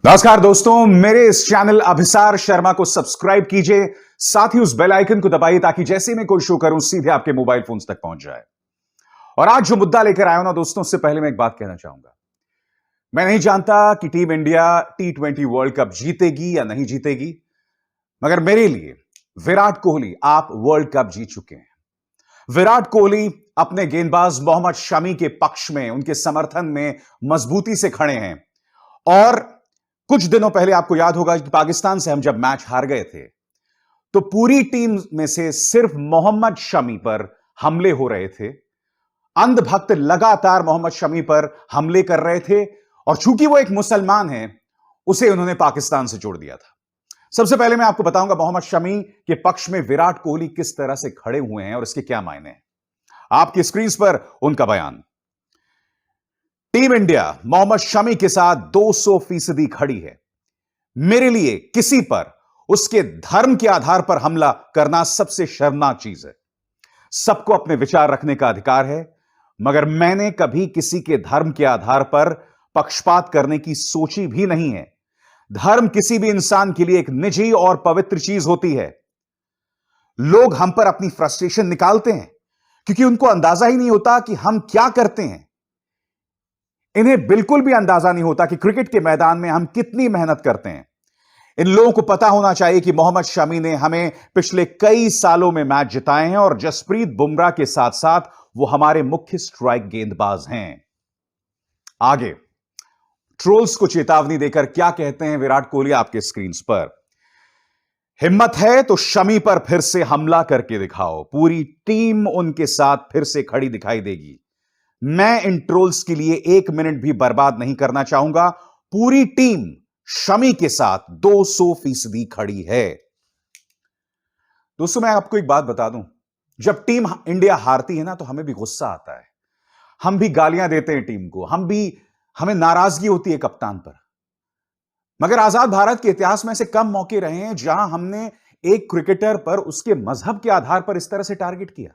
नमस्कार दोस्तों, मेरे इस चैनल अभिसार शर्मा को सब्सक्राइब कीजिए। साथ ही उस बेल आइकन को दबाइए ताकि जैसे मैं कोई शो करूं सीधे आपके मोबाइल फोन तक पहुंच जाए। और आज जो मुद्दा लेकर आया हूं ना दोस्तों, उससे पहले मैं एक बात कहना चाहूंगा। मैं नहीं जानता कि team India T20 world cup जीतेगी या नहीं जीतेगी, मगर मेरे लिए विराट कोहली आप वर्ल्ड कप जीत चुके हैं। विराट कोहली अपने गेंदबाज मोहम्मद शमी के पक्ष में, उनके समर्थन में मजबूती से खड़े हैं। और कुछ दिनों पहले आपको याद होगा कि पाकिस्तान से हम जब मैच हार गए थे तो पूरी टीम में से सिर्फ मोहम्मद शमी पर हमले हो रहे थे। अंधभक्त लगातार मोहम्मद शमी पर हमले कर रहे थे और चूंकि वो एक मुसलमान है, उसे उन्होंने पाकिस्तान से जोड़ दिया था। सबसे पहले मैं आपको बताऊंगा मोहम्मद शमी के पक्ष में विराट कोहली किस तरह से खड़े हुए हैं और इसके क्या मायने हैं। आपकी स्क्रीन पर उनका बयान। टीम इंडिया मोहम्मद शमी के साथ 200% खड़ी है। मेरे लिए किसी पर उसके धर्म के आधार पर हमला करना सबसे शर्मनाक चीज है। सबको अपने विचार रखने का अधिकार है, मगर मैंने कभी किसी के धर्म के आधार पर पक्षपात करने की सोची भी नहीं है। धर्म किसी भी इंसान के लिए एक निजी और पवित्र चीज होती है। लोग हम पर अपनी फ्रस्ट्रेशन निकालते हैं क्योंकि उनको अंदाजा ही नहीं होता कि हम क्या करते हैं। इन्हें बिल्कुल भी अंदाजा नहीं होता कि क्रिकेट के मैदान में हम कितनी मेहनत करते हैं। इन लोगों को पता होना चाहिए कि मोहम्मद शमी ने हमें पिछले कई सालों में मैच जिताए हैं और जसप्रीत बुमराह के साथ साथ वो हमारे मुख्य स्ट्राइक गेंदबाज हैं। आगे ट्रोल्स को चेतावनी देकर क्या कहते हैं विराट कोहली आपके स्क्रीन पर। हिम्मत है तो शमी पर फिर से हमला करके दिखाओ, पूरी टीम उनके साथ फिर से खड़ी दिखाई देगी। मैं इन ट्रोल्स के लिए 1 मिनट भी बर्बाद नहीं करना चाहूंगा। पूरी टीम शमी के साथ 200% खड़ी है। दोस्तों, मैं आपको एक बात बता दूं, जब टीम इंडिया हारती है ना तो हमें भी गुस्सा आता है, हम भी गालियां देते हैं टीम को, हमें नाराजगी होती है कप्तान पर। मगर आजाद भारत के इतिहास में ऐसे कम मौके रहे हैं जहां हमने एक क्रिकेटर पर उसके मजहब के आधार पर इस तरह से टारगेट किया।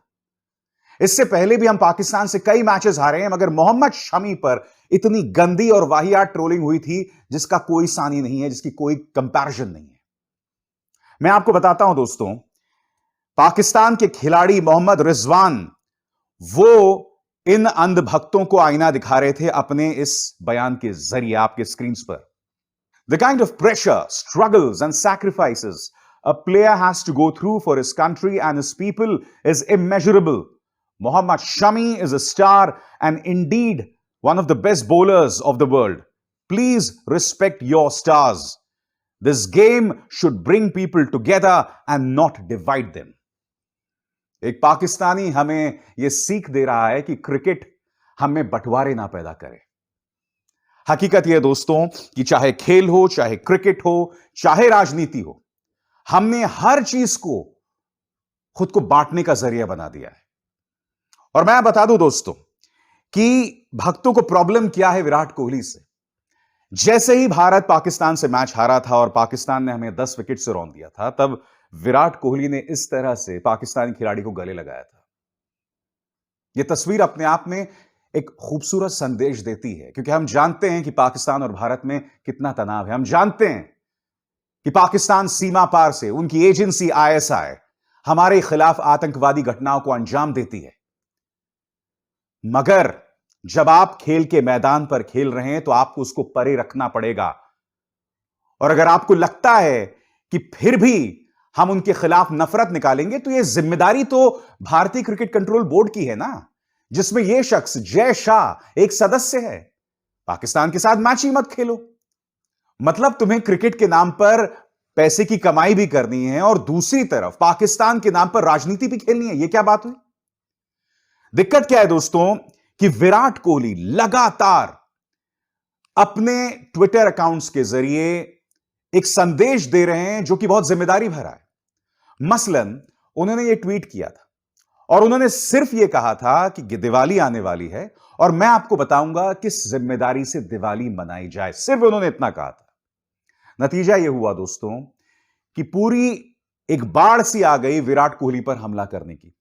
इससे पहले भी हम पाकिस्तान से कई मैचेस हारे हैं, मगर मोहम्मद शमी पर इतनी गंदी और वाहियात ट्रोलिंग हुई थी जिसका कोई सानी नहीं है, जिसकी कोई कंपैरिजन नहीं है। मैं आपको बताता हूं दोस्तों, पाकिस्तान के खिलाड़ी मोहम्मद रिजवान वो इन अंधभक्तों को आईना दिखा रहे थे अपने इस बयान के जरिए आपके स्क्रीन पर। The kind of pressure, struggles and sacrifices a player has to go through for his country and his people is immeasurable. Mohammad Shami is a star and indeed one of the best bowlers of the world. Please respect your stars. This game should bring people together and not divide them. एक पाकिस्तानी हमें यह सीख दे रहा है कि cricket हमें बंटवारे ना पैदा करे। हकीकत यह दोस्तों कि चाहे खेल हो, चाहे क्रिकेट हो, चाहे राजनीति हो, हमने हर चीज को खुद को बांटने का जरिया बना दिया है। और मैं बता दूं दोस्तों कि भक्तों को प्रॉब्लम क्या है विराट कोहली से। जैसे ही भारत पाकिस्तान से मैच हारा था और पाकिस्तान ने हमें 10 विकेट से रौंद दिया था, तब विराट कोहली ने इस तरह से पाकिस्तानी खिलाड़ी को गले लगाया था। यह तस्वीर अपने आप में एक खूबसूरत संदेश देती है, क्योंकि हम जानते हैं कि पाकिस्तान और भारत में कितना तनाव है। हम जानते हैं कि पाकिस्तान सीमा पार से उनकी एजेंसी ISI हमारे खिलाफ आतंकवादी घटनाओं को अंजाम देती है। मगर जब आप खेल के मैदान पर खेल रहे हैं तो आपको उसको परे रखना पड़ेगा। और अगर आपको लगता है कि फिर भी हम उनके खिलाफ नफरत निकालेंगे, तो यह जिम्मेदारी तो भारतीय क्रिकेट कंट्रोल बोर्ड की है ना, जिसमें यह शख्स जय शाह एक सदस्य है। पाकिस्तान के साथ मैच ही मत खेलो। मतलब तुम्हें क्रिकेट के नाम पर पैसे की कमाई भी करनी है और दूसरी तरफ पाकिस्तान के नाम पर राजनीति भी खेलनी है। यह क्या बात हुई? दिक्कत क्या है दोस्तों कि विराट कोहली लगातार अपने ट्विटर अकाउंट्स के जरिए एक संदेश दे रहे हैं जो कि बहुत जिम्मेदारी भरा है। मसलन उन्होंने यह ट्वीट किया था और उन्होंने सिर्फ यह कहा था कि दिवाली आने वाली है और मैं आपको बताऊंगा किस जिम्मेदारी से दिवाली मनाई जाए। सिर्फ उन्होंने इतना कहा था। नतीजा यह हुआ दोस्तों कि पूरी एक बाढ़ सी आ गई विराट कोहली पर हमला करने की,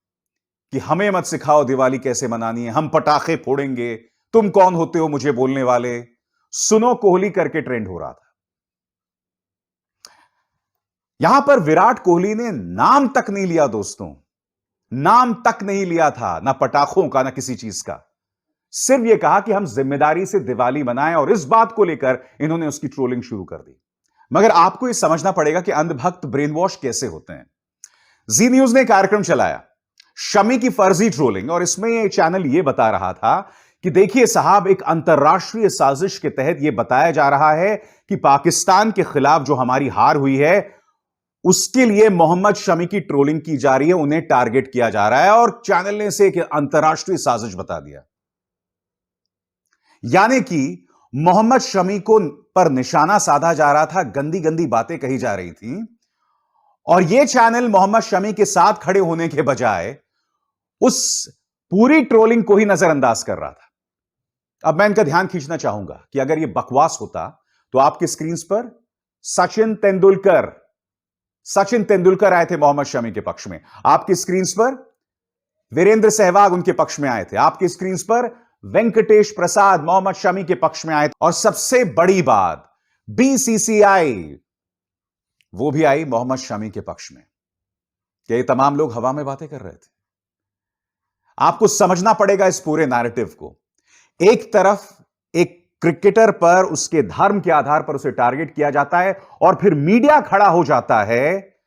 कि हमें मत सिखाओ दिवाली कैसे मनानी है, हम पटाखे फोड़ेंगे, तुम कौन होते हो मुझे बोलने वाले, सुनो कोहली करके ट्रेंड हो रहा था। यहां पर विराट कोहली ने नाम तक नहीं लिया दोस्तों, नाम तक नहीं लिया था, ना पटाखों का ना किसी चीज का। सिर्फ यह कहा कि हम जिम्मेदारी से दिवाली मनाएं, और इस बात को लेकर इन्होंने उसकी ट्रोलिंग शुरू कर दी। मगर आपको यह समझना पड़ेगा कि अंधभक्त ब्रेन वॉश कैसे होते हैं। जी न्यूज ने कार्यक्रम चलाया शमी की फर्जी ट्रोलिंग, और इसमें यह चैनल यह बता रहा था कि देखिए साहब, एक अंतर्राष्ट्रीय साजिश के तहत यह बताया जा रहा है कि पाकिस्तान के खिलाफ जो हमारी हार हुई है उसके लिए मोहम्मद शमी की ट्रोलिंग की जा रही है, उन्हें टारगेट किया जा रहा है, और चैनल ने इसे एक अंतर्राष्ट्रीय साजिश बता दिया। यानी कि मोहम्मद शमी को पर निशाना साधा जा रहा था, गंदी गंदी बातें कही जा रही थी, और यह चैनल मोहम्मद शमी के साथ खड़े होने के बजाय उस पूरी ट्रोलिंग को ही नजरअंदाज कर रहा था। अब मैं इनका ध्यान खींचना चाहूंगा कि अगर यह बकवास होता तो आपके स्क्रीन पर सचिन तेंदुलकर आए थे मोहम्मद शमी के पक्ष में, आपकी स्क्रीन पर वीरेंद्र सहवाग उनके पक्ष में आए थे, आपकी स्क्रीन पर वेंकटेश प्रसाद मोहम्मद शमी के पक्ष में आए थे, और सबसे बड़ी बात बीसीसीआई वो भी आई मोहम्मद शमी के पक्ष में। क्या ये तमाम लोग हवा में बातें कर रहे थे? आपको समझना पड़ेगा इस पूरे नैरेटिव को। एक तरफ एक क्रिकेटर पर उसके धर्म के आधार पर उसे टारगेट किया जाता है, और फिर मीडिया खड़ा हो जाता है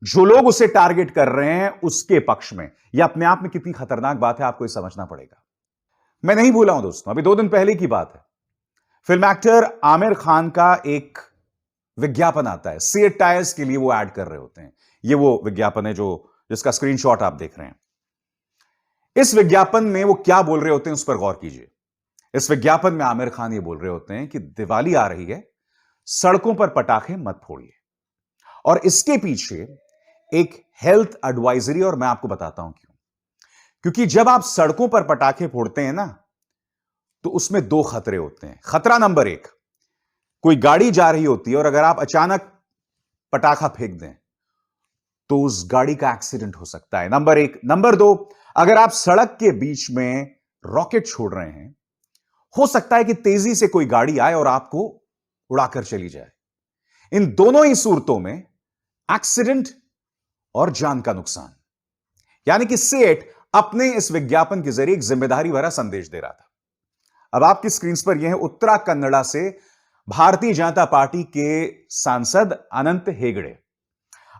जो लोग उसे टारगेट कर रहे हैं उसके पक्ष में। यह अपने आप में कितनी खतरनाक बात है, आपको यह समझना पड़ेगा। मैं नहीं भूला हूं दोस्तों, अभी 2 दिन पहले की बात है, फिल्म एक्टर आमिर खान का एक विज्ञापन आता है, सीएट टायर्स के लिए वो ऐड कर रहे होते हैं। ये वो विज्ञापन है जिसका स्क्रीनशॉट आप देख रहे हैं। इस विज्ञापन में वो क्या बोल रहे होते हैं उस पर गौर कीजिए। इस विज्ञापन में आमिर खान ये बोल रहे होते हैं कि दिवाली आ रही है, सड़कों पर पटाखे मत फोड़िए, और इसके पीछे एक हेल्थ एडवाइजरी, और मैं आपको बताता हूं क्यों। क्योंकि जब आप सड़कों पर पटाखे फोड़ते हैं ना, तो उसमें 2 खतरे होते हैं। खतरा नंबर 1, कोई गाड़ी जा रही होती है और अगर आप अचानक पटाखा फेंक दें तो उस गाड़ी का एक्सीडेंट हो सकता है, नंबर 1। नंबर 2, अगर आप सड़क के बीच में रॉकेट छोड़ रहे हैं, हो सकता है कि तेजी से कोई गाड़ी आए और आपको उड़ाकर चली जाए। इन दोनों ही सूरतों में एक्सीडेंट और जान का नुकसान। यानी कि सेठ अपने इस विज्ञापन के जरिए एक जिम्मेदारी भरा संदेश दे रहा था। अब आपकी स्क्रीन पर यह है उत्तरा कन्नड़ा से भारतीय जनता पार्टी के सांसद अनंत हेगड़े।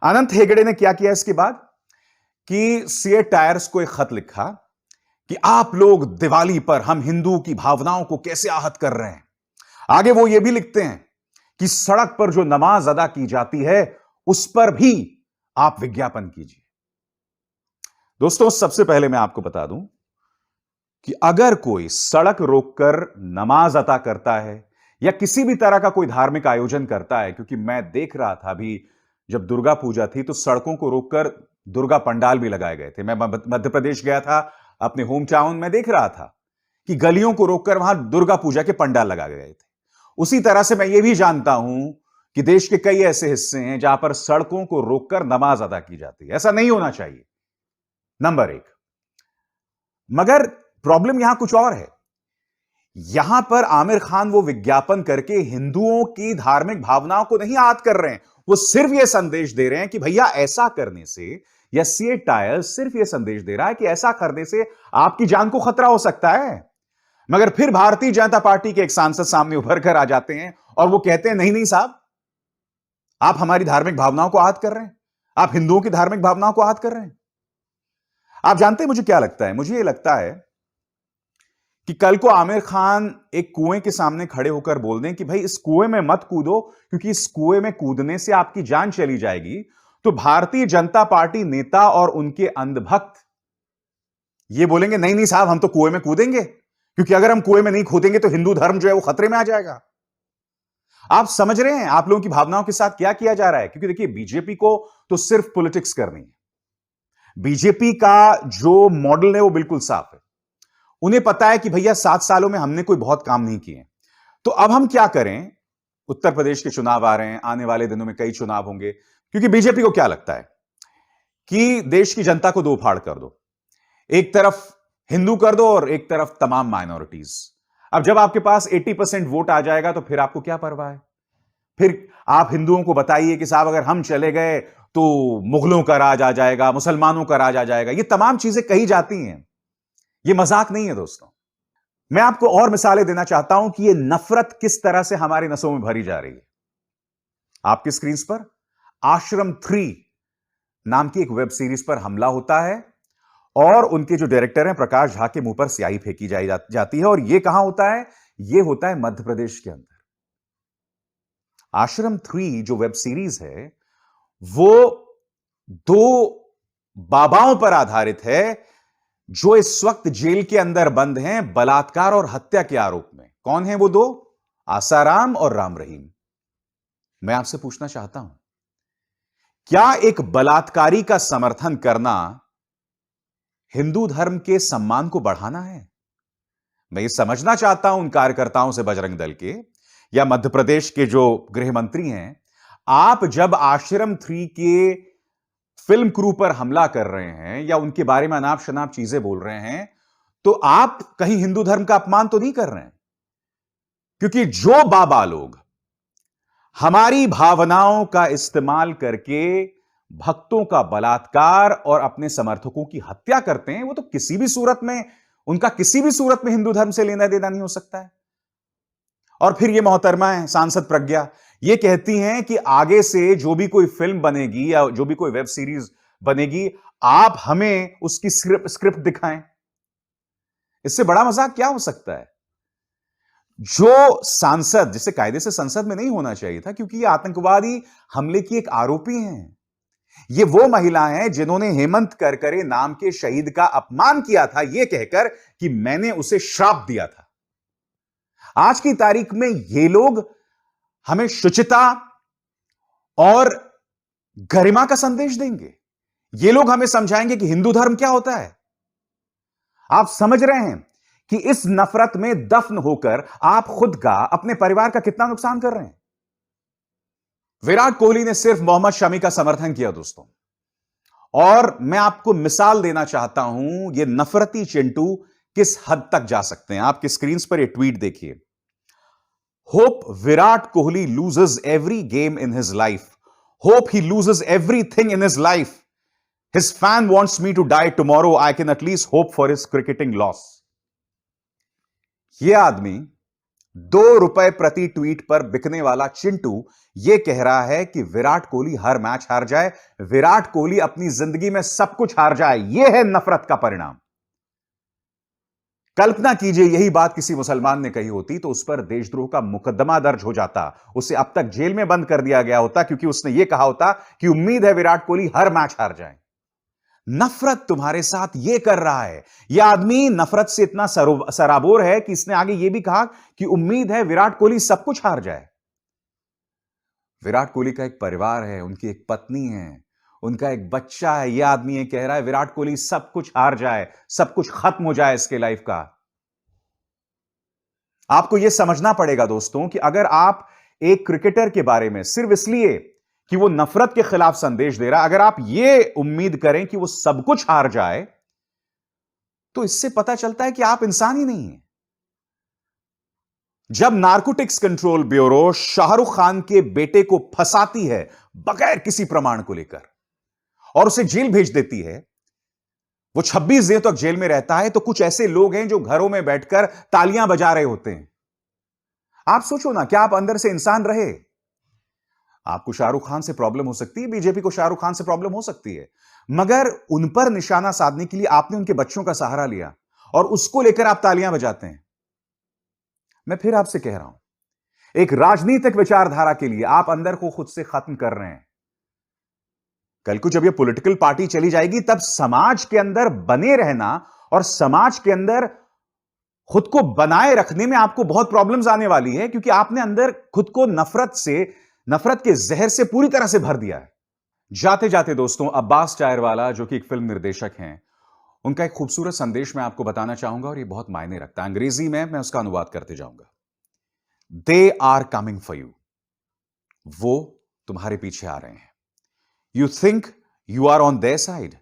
अनंत हेगड़े ने क्या किया इसके बाद कि सीएट टायर्स को एक खत लिखा कि आप लोग दिवाली पर हम हिंदू की भावनाओं को कैसे आहत कर रहे हैं। आगे वो ये भी लिखते हैं कि सड़क पर जो नमाज अदा की जाती है उस पर भी आप विज्ञापन कीजिए। दोस्तों, सबसे पहले मैं आपको बता दूं कि अगर कोई सड़क रोककर नमाज अदा करता है या किसी भी तरह का कोई धार्मिक आयोजन करता है, क्योंकि मैं देख रहा था अभी जब दुर्गा पूजा थी तो सड़कों को रोककर दुर्गा पंडाल भी लगाए गए थे। मैं मध्य प्रदेश गया था, अपने होम टाउन में देख रहा था कि गलियों को रोककर वहां दुर्गा पूजा के पंडाल लगाए गए थे। उसी तरह से मैं यह भी जानता हूं कि देश के कई ऐसे हिस्से हैं जहां पर सड़कों को रोककर नमाज अदा की जाती है। ऐसा नहीं होना चाहिए, नंबर 1। मगर प्रॉब्लम यहां कुछ और है। यहां पर आमिर खान वो विज्ञापन करके हिंदुओं की धार्मिक भावनाओं को नहीं आहत कर रहे हैं, वो सिर्फ यह संदेश दे रहे हैं कि भैया ऐसा करने से, या सीएट टायर सिर्फ यह संदेश दे रहा है कि ऐसा करने से आपकी जान को खतरा हो सकता है। मगर फिर भारतीय जनता पार्टी के एक सांसद सामने उभर कर आ जाते हैं और वो कहते हैं नहीं नहीं साहब, आप हमारी धार्मिक भावनाओं को आहत कर रहे हैं, आप हिंदुओं की धार्मिक भावनाओं को आहत कर रहे हैं। आप जानते हैं मुझे क्या लगता है? मुझे यह लगता है कि कल को आमिर खान एक कुएं के सामने खड़े होकर बोल दें कि भाई इस कुएं में मत कूदो, क्योंकि इस कुएं में कूदने से आपकी जान चली जाएगी, तो भारतीय जनता पार्टी नेता और उनके अंधभक्त ये बोलेंगे नहीं नहीं साहब, हम तो कुएं में कूदेंगे, क्योंकि अगर हम कुएं में नहीं कूदेंगे तो हिंदू धर्म जो है वो खतरे में आ जाएगा। आप समझ रहे हैं आप लोगों की भावनाओं के साथ क्या किया जा रहा है? क्योंकि देखिए, बीजेपी को तो सिर्फ पॉलिटिक्स करनी है। बीजेपी का जो मॉडल है वो बिल्कुल साफ है। उन्हें पता है कि भैया 7 सालों में हमने कोई बहुत काम नहीं किए, तो अब हम क्या करें? उत्तर प्रदेश के चुनाव आ रहे हैं, आने वाले दिनों में कई चुनाव होंगे, क्योंकि बीजेपी को क्या लगता है कि देश की जनता को 2 फाड़ कर दो, एक तरफ हिंदू कर दो और एक तरफ तमाम माइनॉरिटीज। अब जब आपके पास 80% वोट आ जाएगा तो फिर आपको क्या परवाह है? फिर आप हिंदुओं को बताइए कि साहब अगर हम चले गए तो मुगलों का राज आ जाएगा, मुसलमानों का राज आ जाएगा। ये तमाम चीजें कही जाती हैं। ये मजाक नहीं है दोस्तों। मैं आपको और मिसालें देना चाहता हूं कि ये नफरत किस तरह से हमारी नसों में भरी जा रही है। आपकी स्क्रीन पर आश्रम 3 नाम की एक वेब सीरीज पर हमला होता है और उनके जो डायरेक्टर हैं प्रकाश झा के मुंह पर स्याही फेंकी जाती है। और यह कहां होता है? यह होता है मध्य प्रदेश के अंदर। आश्रम 3 जो वेब सीरीज है वो 2 बाबाओं पर आधारित है जो इस वक्त जेल के अंदर बंद हैं बलात्कार और हत्या के आरोप में। कौन है वो 2? आसाराम और राम रहीम। मैं आपसे पूछना चाहता हूं, क्या एक बलात्कारी का समर्थन करना हिंदू धर्म के सम्मान को बढ़ाना है? मैं ये समझना चाहता हूं उन कार्यकर्ताओं से, बजरंग दल के या मध्य प्रदेश के जो गृह मंत्री हैं, आप जब आश्रम 3 के फिल्म क्रू पर हमला कर रहे हैं या उनके बारे में अनाप शनाप चीजें बोल रहे हैं, तो आप कहीं हिंदू धर्म का अपमान तो नहीं कर रहे हैं? क्योंकि जो बाबा लोग हमारी भावनाओं का इस्तेमाल करके भक्तों का बलात्कार और अपने समर्थकों की हत्या करते हैं, वो तो किसी भी सूरत में, उनका किसी भी सूरत में हिंदू धर्म से लेना देना नहीं हो सकता है। और फिर ये मोहतरमा है सांसद प्रज्ञा, ये कहती हैं कि आगे से जो भी कोई फिल्म बनेगी या जो भी कोई वेब सीरीज बनेगी, आप हमें उसकी स्क्रिप्ट दिखाएं। इससे बड़ा मजाक क्या हो सकता है? जो सांसद, जिसे कायदे से संसद में नहीं होना चाहिए था क्योंकि ये आतंकवादी हमले की एक आरोपी हैं, ये वो महिला हैं जिन्होंने हेमंत करकरे नाम के शहीद का अपमान किया था यह कहकर कि मैंने उसे श्राप दिया था। आज की तारीख में ये लोग हमें शुचिता और गरिमा का संदेश देंगे। ये लोग हमें समझाएंगे कि हिंदू धर्म क्या होता है। आप समझ रहे हैं कि इस नफरत में दफन होकर आप खुद का, अपने परिवार का कितना नुकसान कर रहे हैं। विराट कोहली ने सिर्फ मोहम्मद शमी का समर्थन किया दोस्तों। और मैं आपको मिसाल देना चाहता हूं ये नफरती चिंटू किस हद तक जा सकते हैं। आपकी स्क्रीन पर ये ट्वीट देखिए। Hope Virat Kohli loses every game in his life, hope he loses everything in his life, his fan wants me to die tomorrow, I can at least hope for his cricketing loss. यह आदमी 2 रुपए प्रति tweet पर बिकने वाला चिंटू यह कह रहा है कि विराट कोहली हर मैच हार जाए, विराट कोहली अपनी जिंदगी में सब कुछ हार जाए। यह है नफरत का परिणाम। कल्पना कीजिए यही बात किसी मुसलमान ने कही होती तो उस पर देशद्रोह का मुकदमा दर्ज हो जाता, उसे अब तक जेल में बंद कर दिया गया होता क्योंकि उसने यह कहा होता कि उम्मीद है विराट कोहली हर मैच हार जाए। नफरत तुम्हारे साथ यह कर रहा है। यह आदमी नफरत से इतना सराबोर है कि इसने आगे यह भी कहा कि उम्मीद है विराट कोहली सब कुछ हार जाए। विराट कोहली का एक परिवार है, उनकी एक पत्नी है, उनका एक बच्चा है। यह आदमी यह कह रहा है विराट कोहली सब कुछ हार जाए, सब कुछ खत्म हो जाए इसके लाइफ का। आपको यह समझना पड़ेगा दोस्तों कि अगर आप एक क्रिकेटर के बारे में सिर्फ इसलिए कि वो नफरत के खिलाफ संदेश दे रहा है, अगर आप ये उम्मीद करें कि वो सब कुछ हार जाए, तो इससे पता चलता है कि आप इंसान ही नहीं हैं। जब narcotics control bureau Shahrukh Khan के बेटे को फंसाती है बगैर किसी प्रमाण को लेकर और उसे जेल भेज देती है, वो 26 दिन तक जेल में रहता है, तो कुछ ऐसे लोग हैं जो घरों में बैठकर तालियां बजा रहे होते हैं। आप सोचो ना, क्या आप अंदर से इंसान रहे? आपको शाहरुख खान से प्रॉब्लम हो सकती है, बीजेपी को शाहरुख खान से प्रॉब्लम हो सकती है, मगर उन पर निशाना साधने के लिए आपने उनके बच्चों का सहारा लिया और उसको लेकर आप तालियां बजाते हैं। मैं फिर आपसे कह रहा हूं, एक राजनीतिक विचारधारा के लिए आप अंदर को खुद से खत्म कर रहे हैं। कल को जब ये पॉलिटिकल पार्टी चली जाएगी तब समाज के अंदर बने रहना और समाज के अंदर खुद को बनाए रखने में आपको बहुत प्रॉब्लम्स आने वाली है, क्योंकि आपने अंदर खुद को नफरत के जहर से पूरी तरह से भर दिया है। जाते जाते दोस्तों, अब्बास टायरवाला जो कि एक फिल्म निर्देशक हैं, उनका एक खूबसूरत संदेश मैं आपको बताना चाहूंगा और ये बहुत मायने रखता है। अंग्रेजी में मैं उसका अनुवाद करते जाऊंगा। They are coming for you, वो तुम्हारे पीछे आ रहे हैं। You think you are on their side,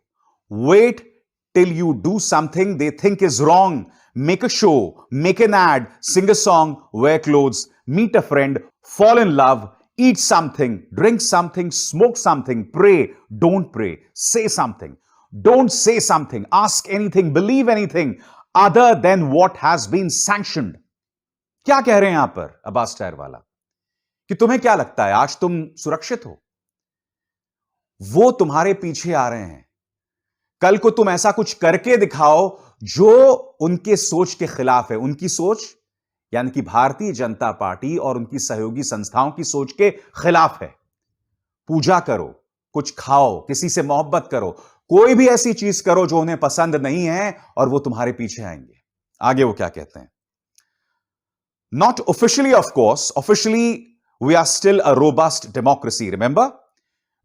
wait till you do something they think is wrong, make a show, make an ad, sing a song, wear clothes, meet a friend, fall in love, eat something, drink something, smoke something, pray, don't pray, say something, don't say something, ask anything, believe anything other than what has been sanctioned. क्या कह रहे हैं यहां पर Abbas tyre वाला कि तुम्हें क्या लगता है आज तुम सुरक्षित हो? वो तुम्हारे पीछे आ रहे हैं। कल को तुम ऐसा कुछ करके दिखाओ जो उनके सोच के खिलाफ है। उनकी सोच यानी कि भारतीय जनता पार्टी और उनकी सहयोगी संस्थाओं की सोच के खिलाफ है। पूजा करो, कुछ खाओ, किसी से मोहब्बत करो, कोई भी ऐसी चीज करो जो उन्हें पसंद नहीं है और वो तुम्हारे पीछे आएंगे। आगे वो क्या कहते हैं? Not officially, of course. Officially, we are still a robust democracy. Remember?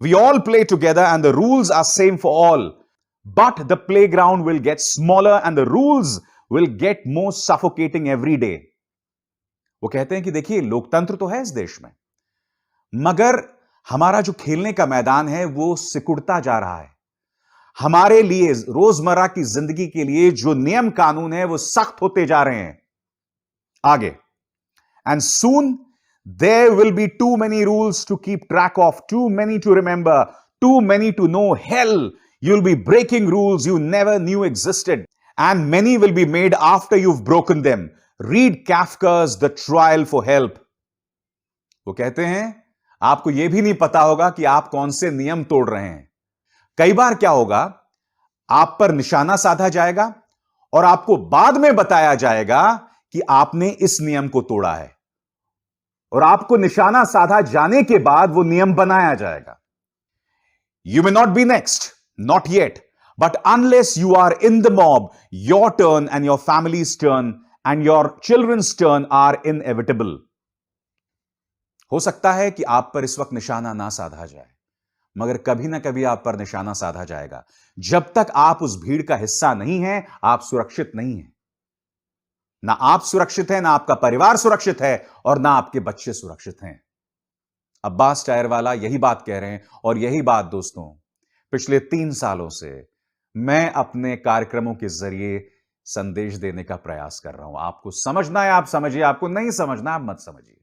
We all play together and the rules are same for all. But the playground will get smaller and the rules will get more suffocating every day. वो कहते हैं कि देखिए लोकतंत्र तो है इस देश में, मगर हमारा जो खेलने का मैदान है वो सिकुड़ता जा रहा है। हमारे लिए रोजमर्रा की जिंदगी के लिए जो नियम कानून है वो सख्त होते जा रहे हैं। आगे, and soon there will be too many rules to keep track of, too many to remember, too many to know. Hell, you'll be breaking rules you never knew existed, and many will be made after you've broken them. Read Kafka's The Trial for Help. वो कहते हैं आपको यह भी नहीं पता होगा कि आप कौन से नियम तोड़ रहे हैं। कई बार क्या होगा, आप पर निशाना साधा जाएगा और आपको बाद में बताया जाएगा कि आपने इस नियम को तोड़ा है, और आपको निशाना साधा जाने के बाद वो नियम बनाया जाएगा। You may not be next, not yet, but unless you are in the mob, your turn and your family's turn and your children's turn are inevitable. हो सकता है कि आप पर इस वक्त निशाना ना साधा जाए, मगर कभी ना कभी आप पर निशाना साधा जाएगा। जब तक आप उस भीड़ का हिस्सा नहीं हैं, आप सुरक्षित नहीं हैं। ना आप सुरक्षित हैं, ना आपका परिवार सुरक्षित है, और ना आपके बच्चे सुरक्षित हैं। अब्बास टायर वाला यही बात कह रहे हैं, और यही बात दोस्तों पिछले 3 सालों से मैं अपने कार्यक्रमों के जरिए संदेश देने का प्रयास कर रहा हूं। आपको समझना है आप समझिए, आपको नहीं समझना आप मत समझिए।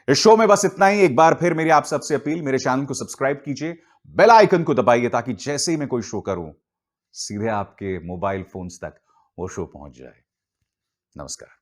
इस शो में बस इतना ही। एक बार फिर मेरी आप सबसे अपील, मेरे चैनल को सब्सक्राइब कीजिए, बेल आइकन को दबाइए, ताकि जैसे ही मैं कोई शो करूं सीधे आपके मोबाइल फोन्स तक वो शो पहुंच जाए। नमस्कार।